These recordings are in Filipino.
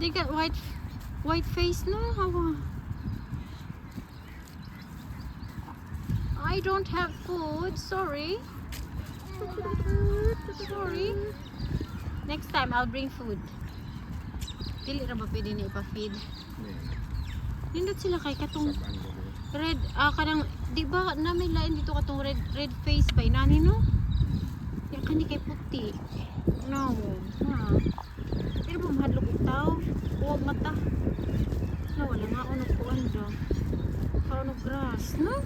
They got white face no? How? I don't have food. Sorry. Sorry. Next time I'll bring food. Dili ra ba pwede na ipa-feed? Nindot sila kay katong red kanang di ba na may lain dito katong red face ba inani no? Ya kani kay puti. No. Ha. Pero ba mahadlok itaw? Huwag mata. No, wala nga unog kuan dyan. Kaunog grass, no?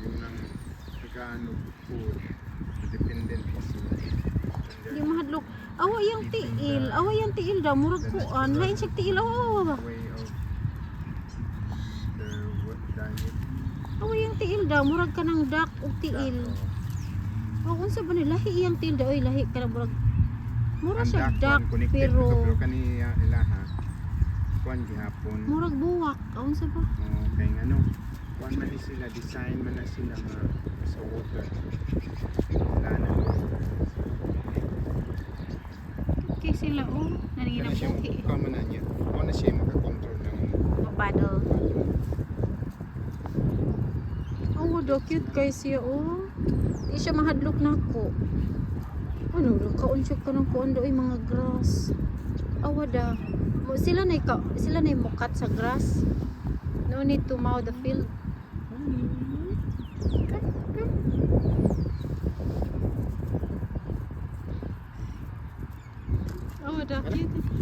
Unang nag-ano po, dependent kasi. Di mahadlok. Awa yung tiil. Awa yung tiil daw. Murag kuan. Lain siya tiil. Awa. Way of the diet. Awa yung tiil daw. Murag ka ng duck o tiil. O unsa ba ni lahi iyang tiil daw. Oy, lahi ka na murag. Mura siya duck pero kaniya ilaha. Kuan gihapon. murag buwak. Unsa ba? Kay ano, kuan man ni sila, design man na sila nga sa water. Wala na. Okay sila oh. Naningin Kana ang siya, puti. kuan man na niya. Kuan na siya makakontrol ng Paddle. Oh, do cute guys siya oh. Di siya mahadlok na ako. Ano, kaunsyok ka ng kuan doy mga grass. Awa da. Sila na mukat sa grass. No need to mow the field. Oh, da cute.